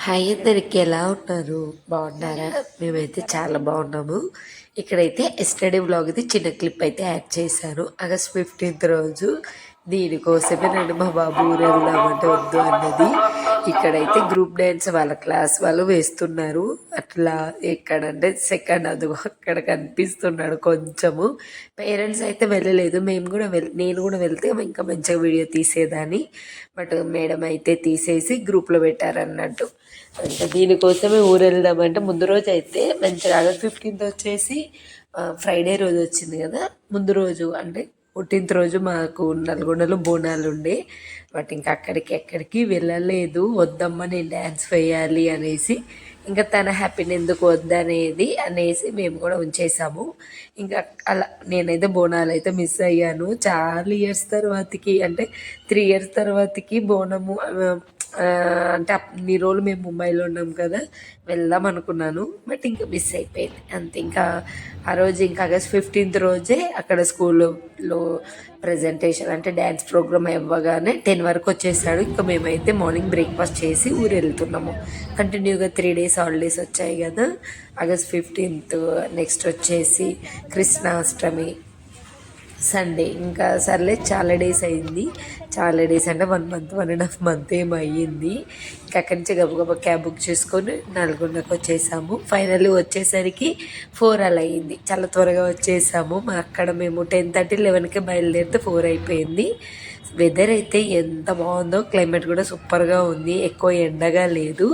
Hi అందరికి ఎలా ఉన్నారు? బాగున్నారా? మేమైతే చాలా బాగున్నాము. ఇక్కడైతే ఎస్టర్డే వ్లాగ్ ఇది చిన్న క్లిప్ అయితే యాడ్ చేశాను. ఆగస్ట్ 15th రోజు దీనికోసమే నన్ను మా బాబు ఊరు వెళ్దామంటే వద్దు అన్నది. ఇక్కడైతే గ్రూప్ డ్యాన్స్ వాళ్ళ క్లాస్ వాళ్ళు వేస్తున్నారు. అట్లా ఎక్కడంటే సెకండ్ అది అక్కడ కనిపిస్తున్నాడు కొంచెము. పేరెంట్స్ అయితే వెళ్ళలేదు, నేను కూడా వెళ్తే ఇంకా మంచిగా వీడియో తీసేదాన్ని. బట్ మేడం అయితే తీసేసి గ్రూప్లో పెట్టారన్నట్టు. అంటే దీనికోసమే ఊరు వెళ్దామంటే ముందు రోజు అయితే మంచిగా ఆగస్ట్ 15th వచ్చేసి ఫ్రైడే రోజు వచ్చింది కదా. ముందు రోజు అంటే 14th రోజు మాకు నల్గొండలో బోనాలు ఉండే. బట్ ఇంకా ఎక్కడికి వెళ్ళలేదు. వద్దమ్మా నేను డ్యాన్స్ వేయాలి అనేసి, ఇంకా తన హ్యాపీని ఎందుకు వద్దనేది అనేసి మేము కూడా ఉంచేసాము. ఇంకా అలా నేనైతే బోనాలు అయితే మిస్ అయ్యాను చాలా ఇయర్స్ తర్వాతకి, అంటే 3 years తర్వాతకి బోనము. అంటే అన్ని రోజులు మేము ముంబైలో ఉన్నాం కదా, వెళ్దాం అనుకున్నాను. బట్ ఇంకా మిస్ అయిపోయింది అంతే. ఇంకా ఆ రోజు ఇంకా ఆగస్ట్ 15th రోజే అక్కడ స్కూల్లో ప్రజెంటేషన్ అంటే డ్యాన్స్ ప్రోగ్రామ్ అవ్వగానే 10 వరకు వచ్చేసాడు. ఇంకా మేమైతే మార్నింగ్ బ్రేక్ఫాస్ట్ చేసి ఊరు వెళ్తున్నాము. కంటిన్యూగా 3 days హాలిడేస్ వచ్చాయి కదా. ఆగస్ట్ 15th, నెక్స్ట్ వచ్చేసి కృష్ణాష్టమి, సండే. ఇంకా సర్లే చాలా డేస్ అయింది. చాలా డేస్ అంటే 1 month 1.5 month ఏమో అయ్యింది. ఇంకా అక్కడి నుంచి గబగబా క్యాబ్ బుక్ చేసుకొని నల్గొండకు వచ్చేసాము. ఫైనల్లీ వచ్చేసరికి 4 అలా అయ్యింది. చాలా త్వరగా వచ్చేసాము. అక్కడ మేము 10:30 11కి బయలుదేరితే 4 అయిపోయింది. వెదర్ అయితే ఎంత బాగుందో, క్లైమేట్ కూడా సూపర్గా ఉంది, ఎక్కువ ఎండగా లేదు.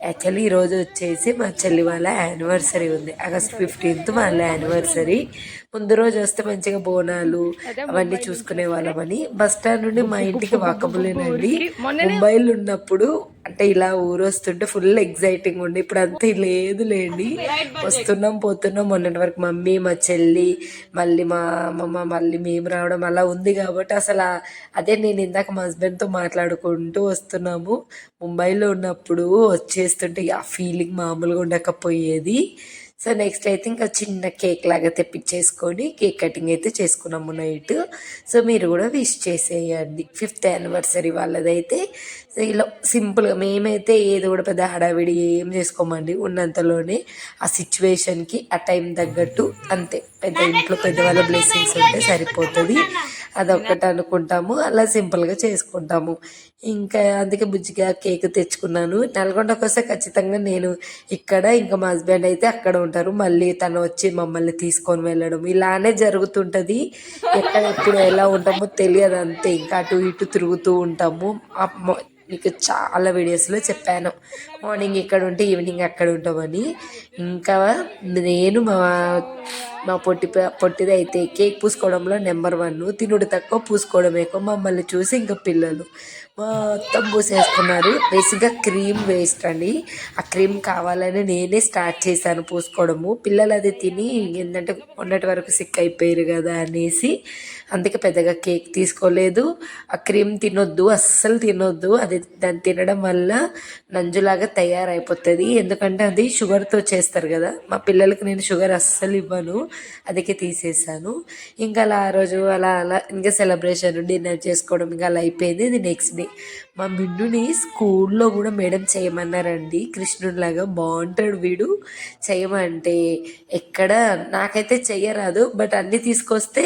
యాక్చువల్లీ ఈరోజు వచ్చేసి మా చెల్లి వాళ్ళ యానివర్సరీ ఉంది. ఆగస్ట్ 15th వాళ్ళ యానివర్సరీ. ముందు రోజు వస్తే మంచిగా బోనాలు అవన్నీ చూసుకునే వాళ్ళమని. బస్ స్టాండ్ నుండి మా ఇంటికి వాకబులేనండి. ముంబైలో ఉన్నప్పుడు అంటే ఇలా ఊరు వస్తుంటే ఫుల్ ఎగ్జైటింగ్ ఉండి, ఇప్పుడు అంతా లేదులేండి. వస్తున్నాం పోతున్నాం. మొన్నటి వరకు మమ్మీ, మా చెల్లి, మళ్ళీ మా అమ్మమ్మ, మళ్ళీ మేము రావడం అలా ఉంది. కాబట్టి అసలు అదే నేను ఇందాక మా హస్బెండ్తో మాట్లాడుకుంటూ వస్తున్నాము. ముంబైలో ఉన్నప్పుడు వచ్చేస్తుంటే ఆ ఫీలింగ్ మామూలుగా ఉండకపోయేది. సో నెక్స్ట్ అయితే ఇంకా చిన్న కేక్ లాగా తెప్పించేసుకొని కేక్ కటింగ్ అయితే చేసుకున్నాము నైట్. సో మీరు కూడా విష్ చేసేయండి 5th anniversary వాళ్ళదైతే. సో ఇలా సింపుల్గా మేమైతే ఏది కూడా పెద్ద హడావిడి ఏం చేసుకోమండి. ఉన్నంతలోనే ఆ సిచ్యువేషన్కి ఆ టైం తగ్గట్టు అంతే. పెద్ద ఇంట్లో పెద్దవాళ్ళ బ్లెస్సింగ్స్ ఉంటే సరిపోతుంది, అదొక్కటి అనుకుంటాము. అలా సింపుల్గా చేసుకుంటాము. ఇంకా అందుకే బుజ్జిగా కేక్ తెచ్చుకున్నాను. నల్గొండకు వస్తే ఖచ్చితంగా నేను ఇక్కడ, ఇంకా మా హస్బెండ్ అయితే అక్కడ ఉంటారు. మళ్ళీ తను వచ్చి మమ్మల్ని తీసుకొని వెళ్ళడం ఇలానే జరుగుతుంటుంది. ఎక్కడ ఎప్పుడు ఎలా ఉంటామో తెలియదు అంతే. ఇంకా అటు ఇటు తిరుగుతూ ఉంటాము. మీకు చాలా వీడియోస్లో చెప్పాను, మార్నింగ్ ఇక్కడ ఉంటే ఈవినింగ్ అక్కడ ఉంటామని. ఇంకా నేను మా పొట్టిది అయితే కేక్ పూసుకోవడంలో నెంబర్ 1, తినుడు తక్కువ పూసుకోవడం ఎక్కువ. మమ్మల్ని చూసి ఇంకా పిల్లలు మొత్తం పూసేసుకున్నారు. బేసిక్గా క్రీమ్ వేస్ట్ అండి. ఆ క్రీమ్ కావాలని నేనే స్టార్ట్ చేశాను పూసుకోవడము. పిల్లలు అది తిని ఏంటంటే మొన్నటి వరకు సిక్ అయిపోయారు కదా అనేసి, అందుకే పెద్దగా కేక్ తీసుకోలేదు. ఆ క్రీమ్ తినొద్దు, అస్సలు తినొద్దు. అది దాన్ని తినడం వల్ల నంజులాగా తయారైపోతుంది. ఎందుకంటే అది షుగర్తో చేస్తారు కదా. మా పిల్లలకి నేను షుగర్ అస్సలు ఇవ్వను, అందుకే తీసేసాను. ఇంకా అలా ఆ రోజు అలా ఇంకా సెలబ్రేషన్ డిన్నర్ చేసుకోవడం ఇంకా అలా అయిపోయింది. ఇది నెక్స్ట్ డే మా బిడ్డుని స్కూల్లో కూడా మేడం చేయమన్నారండి. కృష్ణుడిలాగా బాగుంటాడు వీడు. చేయమంటే ఎక్కడ నాకైతే చెయ్యరాదు, బట్ అన్నీ తీసుకొస్తే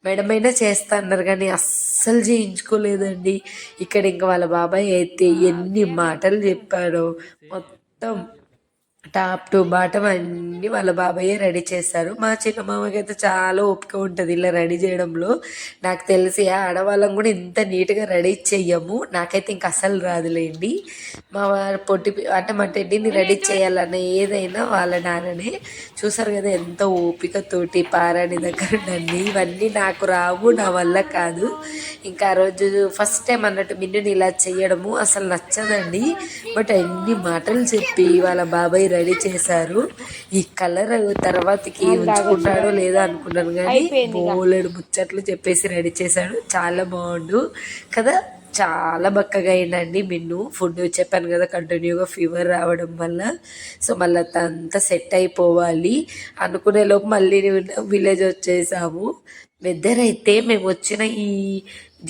మేడం అయినా చేస్తా అన్నారు కానీ అస్సలు చేయించుకోలేదండి. ఇక్కడ ఇంకా వాళ్ళ బాబాయ్ అయితే ఎన్ని మాటలు చెప్పాడో. మొత్తం టాప్ టు బాటం అన్నీ వాళ్ళ బాబాయే రెడీ చేస్తారు. మా చిన్న మామకి అయితే చాలా ఓపిక ఉంటుంది ఇలా రెడీ చేయడంలో. నాకు తెలిసి ఆడవాళ్ళం కూడా ఇంత నీట్గా రెడీ చెయ్యము. నాకైతే ఇంక అసలు రాదులేండి. మా అంటే మా టెడ్డీని రెడీ చేయాలన్న ఏదైనా వాళ్ళ నాన్ననే. చూసారు కదా ఎంత ఓపికతోటి పారాని దగ్గర నన్ను. ఇవన్నీ నాకు రావు, నా వల్ల కాదు. ఇంకా ఆ రోజు ఫస్ట్ టైం అన్నట్టు మిన్నుని ఇలా చేయడము అసలు నచ్చదండి. బట్ ఎన్ని మాటలు చెప్పి వాళ్ళ బాబాయ్ రెడీ చేశారు. ఈ కలర్ తర్వాతకి ఉంచుకుంటాడో లేదో అనుకున్నాను కానీ బోలెడు ముచ్చట్లు చెప్పేసి రెడీ చేశాడు. చాలా బాగుండు కదా. చాలా బక్కగా అయిందండి మిన్ను. ఫుడ్ చెప్పాను కదా కంటిన్యూగా ఫీవర్ రావడం వల్ల. సో మళ్ళీ అంతా సెట్ అయిపోవాలి అనుకునే లోపు మళ్ళీ విలేజ్ వచ్చేసాము. వెదర్ అయితే మేము వచ్చిన ఈ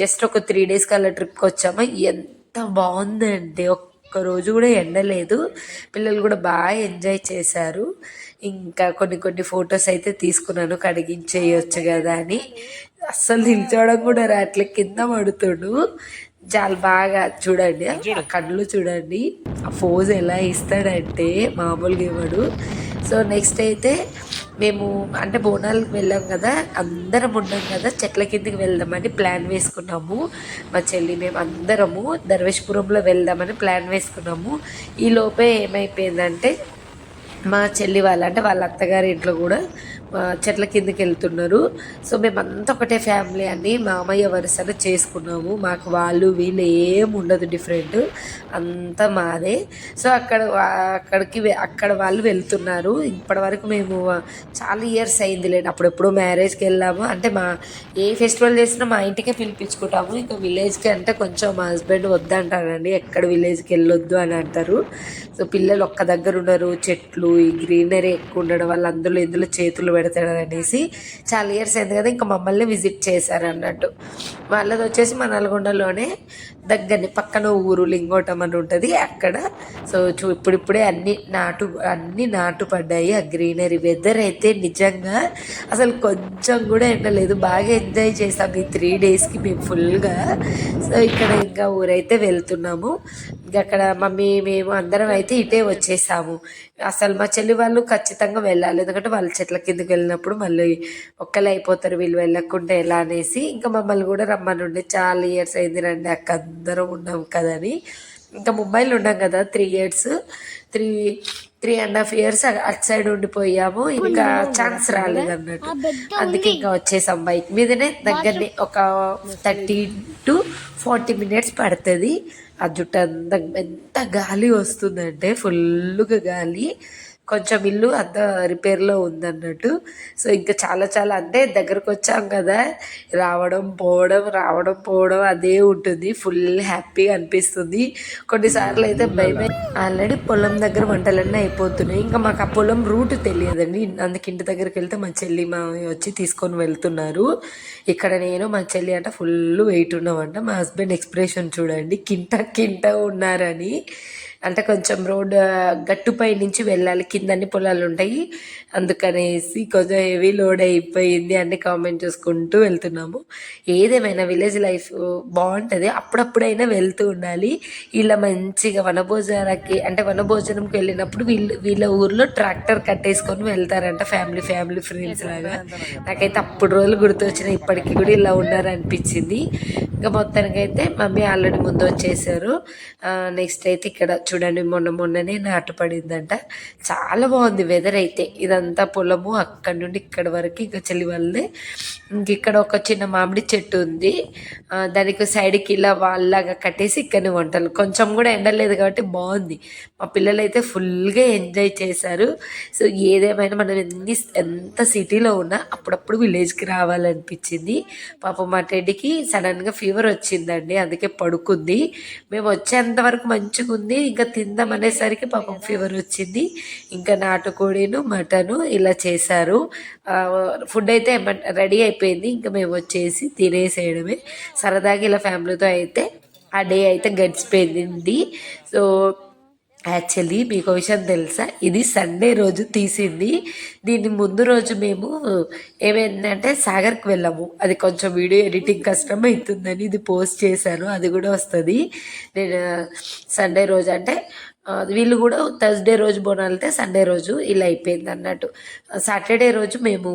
జస్ట్ ఒక 3 days కల్లా ట్రిప్కి వచ్చాము. ఎంత బాగుందంటే ఒక్కరోజు కూడా ఎండ లేదు. పిల్లలు కూడా బాగా ఎంజాయ్ చేశారు. ఇంకా కొన్ని కొన్ని ఫొటోస్ అయితే తీసుకున్నాను, కడిగించేయచ్చు కదా అని. అస్సలు నిల్చోవడం కూడా రాట్లే, కింద పడుతుడు. చాలా బాగా చూడండి, ఆ కళ్ళు చూడండి, ఆ పోజ్ ఎలా ఇస్తాడంటే మామూలుగా ఇవ్వడు. సో నెక్స్ట్ అయితే మేము అంటే బోనాలకు వెళ్ళాం కదా, అందరం ఉన్నాం కదా, చెట్ల కిందకి వెళ్దామని ప్లాన్ వేసుకున్నాము. మా చెల్లి మేము అందరము ధర్వేష్పురంలో వెళ్దామని ప్లాన్ వేసుకున్నాము. ఈ లోపే ఏమైపోయిందంటే మా చెల్లి వాళ్ళ అంటే వాళ్ళ అత్తగారి ఇంట్లో కూడా చెట్ల కిందకి వెళ్తున్నారు. సో మేమంతా ఒకటే ఫ్యామిలీ అని మామయ్య వరుసను చేసుకున్నాము. మాకు వాళ్ళు వీళ్ళు ఏం ఉండదు డిఫరెంట్, అంతా మాదే. సో అక్కడ వాళ్ళు వెళ్తున్నారు. ఇప్పటి వరకు మేము చాలా ఇయర్స్ అయింది లేండి, అప్పుడెప్పుడు మ్యారేజ్కి వెళ్ళాము. అంటే మా ఏ ఫెస్టివల్ చేసినా మా ఇంటికే పిలిపించుకుంటాము. ఇంకా విలేజ్కి అంటే కొంచెం మా హస్బెండ్ వద్దంటారండి, ఎక్కడ విలేజ్కి వెళ్ళొద్దు అని అంటారు. సో పిల్లలు ఒక్క దగ్గర ఉన్నారు, చెట్లు ఈ గ్రీనరీ ఎక్కువ ఉండడం వల్ల అందులో ఇందులో చేతులు పెడతాడు అనేసి చాలా ఇయర్స్ అయింది కదా, ఇంకా మమ్మల్ని విజిట్ చేశారు అన్నట్టు. వాళ్ళది వచ్చేసి మా నల్గొండలోనే దగ్గరని పక్కన ఊరు లింగోటం అని ఉంటుంది అక్కడ. సో ఇప్పుడిప్పుడే అన్నీ నాటు పడ్డాయి. ఆ గ్రీనరీ వెదర్ అయితే నిజంగా అసలు కొంచెం కూడా ఎండలేదు, బాగా ఎంజాయ్ చేసాము ఈ 3 డేస్కి మేము ఫుల్గా. సో ఇక్కడ ఇంకా ఊరైతే వెళ్తున్నాము. ఇంకా అక్కడ మేము అందరం అయితే ఇటే వచ్చేసాము. అసలు మా చెల్లి వాళ్ళు ఖచ్చితంగా వెళ్ళాలి, ఎందుకంటే వాళ్ళ చెట్ల కిందకి వెళ్ళినప్పుడు మళ్ళీ ఒక్కలే అయిపోతారు వీళ్ళు వెళ్ళకుండా ఎలా అనేసి. ఇంకా మమ్మల్ని కూడా రమ్మని ఉండే, చాలా ఇయర్స్ అయింది రండి అక్క అందరం ఉన్నాం కదని. ఇంకా ముంబైలో ఉన్నాం కదా 3 ఇయర్స్, 3.5 ఇయర్స్ అటు సైడ్ ఉండిపోయాము. ఇంకా ఛాన్స్ రాలేదు అన్నట్టు, అందుకే ఇంకా వచ్చేసాం. బైక్ మీదనే దగ్గరనే ఒక 30 to 40 minutes పడుతుంది. ఆ జుట్టు అంతా ఎంత గాలి వస్తుందంటే ఫుల్గా గాలి. కొంచెం ఇల్లు అంత రిపేర్లో ఉందన్నట్టు. సో ఇంకా చాలా చాలా అంటే దగ్గరకు వచ్చాం కదా, రావడం పోవడం అదే ఉంటుంది. ఫుల్ హ్యాపీగా అనిపిస్తుంది. కొన్నిసార్లు అయితే భయమే. ఆల్రెడీ పొలం దగ్గర వంటలన్నీ అయిపోతున్నాయి. ఇంకా మాకు ఆ పొలం రూట్ తెలియదండి, అందుకే ఇంటి దగ్గరికి వెళ్తే మా చెల్లి మా వచ్చి తీసుకొని వెళ్తున్నారు. ఇక్కడ నేను మా చెల్లి అంటే ఫుల్ వెయిట్ ఉన్నామంట. మా హస్బెండ్ ఎక్స్ప్రెషన్ చూడండి, కింట ఉన్నారని. అంటే కొంచెం రోడ్ గట్టుపై నుంచి వెళ్ళాలి, కిందన్ని పొలాలు ఉంటాయి, అందుకనేసి కొంచెం హెవీ లోడ్ అయిపోయింది అని కామెంట్ చేసుకుంటూ వెళ్తున్నాము. ఏదేమైనా విలేజ్ లైఫ్ బాగుంటుంది, అప్పుడప్పుడైనా వెళ్తూ ఉండాలి. ఇలా మంచిగా వనభోజనంకి వెళ్ళినప్పుడు వీళ్ళ ఊర్లో ట్రాక్టర్ కట్టేసుకొని వెళ్తారంట, ఫ్యామిలీ ఫ్రెండ్స్ లాగా. నాకైతే అప్పుడు రోజులు గుర్తొచ్చినాయి, ఇప్పటికీ కూడా ఇలా ఉన్నారనిపించింది. ఇంకా మొత్తానికైతే మమ్మీ ఆల్రెడీ ముందు వచ్చేసారు. నెక్స్ట్ అయితే ఇక్కడ చూడండి, మొన్ననే నాటు పడిందంట. చాలా బాగుంది వెదర్ అయితే. ఇదంతా పొలము, అక్కడి నుండి ఇక్కడ వరకు ఇంకా చెల్లి వాళ్ళే. ఇక్కడ ఒక చిన్న మామిడి చెట్టు ఉంది, దానికి సైడ్కి ఇలా వాళ్ళలాగా కట్టేసి ఇక్కడనే వంటలు. కొంచెం కూడా ఎండలేదు కాబట్టి బాగుంది. మా పిల్లలు అయితే ఫుల్గా ఎంజాయ్ చేశారు. సో ఏదేమైనా మనం ఎంత సిటీలో ఉన్నా అప్పుడప్పుడు విలేజ్కి రావాలనిపించింది. పాపం మా టెడ్డీకి సడన్గా ఫీవర్ వచ్చిందండి, అందుకే పడుకుంది. మేము వచ్చేంత వరకు మంచిగా ఉంది, ఇంకా తిందాం అనేసరికి పాపం ఫీవర్ వచ్చింది. ఇంకా నాటుకోడిను మటను ఇలా చేశారు. ఫుడ్ అయితే రెడీ అయిపోయింది, ఇంకా మేము వచ్చేసి తినేసేయడమే. సరదాగా ఇలా ఫ్యామిలీతో అయితే ఆ డే అయితే గడిచిపోయింది. సో యాక్చువల్లీ మీకు విషయం తెలుసా, ఇది సండే రోజు తీసింది. దీని ముందు రోజు మేము ఏమైందంటే సాగర్కి వెళ్ళాము. అది కొంచెం వీడియో ఎడిటింగ్ కష్టం అవుతుందని ఇది పోస్ట్ చేశాను, అది కూడా వస్తుంది. నేను సండే రోజు అంటే వీళ్ళు కూడా థర్స్డే రోజు బోనాలు అయితే సండే రోజు ఇలా అయిపోయింది అన్నట్టు. సాటర్డే రోజు మేము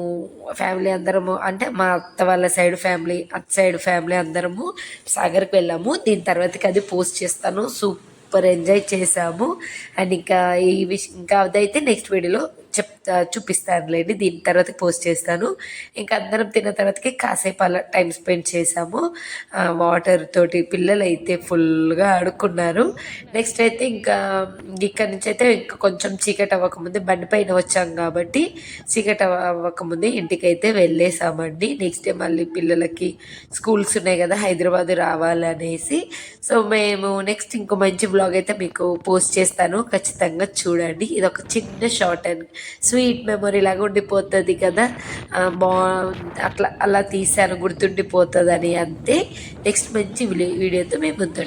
ఫ్యామిలీ అందరము అంటే మా అత్త వాళ్ళ సైడ్ ఫ్యామిలీ, అత్త సైడ్ ఫ్యామిలీ అందరము సాగర్కి వెళ్ళాము. దీని తర్వాతకి అది పోస్ట్ చేస్తాను. సూపర్ ఎంజాయ్ చేసాము. అండ్ ఇంకా అదైతే నెక్స్ట్ వీడియోలో చూపిస్తానులేండి, దీని తర్వాత పోస్ట్ చేస్తాను. ఇంకా అందరం తిన్న తర్వాతకి కాసేపు అలా టైం స్పెండ్ చేసాము. వాటర్ తోటి పిల్లలు అయితే ఫుల్గా ఆడుకున్నారు. నెక్స్ట్ అయితే ఇక్కడ నుంచి అయితే ఇంకా కొంచెం చీకటి అవ్వకముందే బండి పైన వచ్చాం కాబట్టి చీకటి అవ్వకముందే ఇంటికి అయితే వెళ్ళేసామండి. నెక్స్ట్ డే మళ్ళీ పిల్లలకి స్కూల్స్ ఉన్నాయి కదా, హైదరాబాద్ రావాలనేసి. సో మేము నెక్స్ట్ ఇంకో మంచి బ్లాగ్ అయితే మీకు పోస్ట్ చేస్తాను, ఖచ్చితంగా చూడండి. ఇది ఒక చిన్న షార్ట్ అండ్ స్వీట్ మెమొరీ లాగా ఉండిపోతుంది కదా, అలా తీసాను గుర్తుండిపోతుంది అని, అంతే. నెక్స్ట్ మంచి వీడియోతో మేము ముందు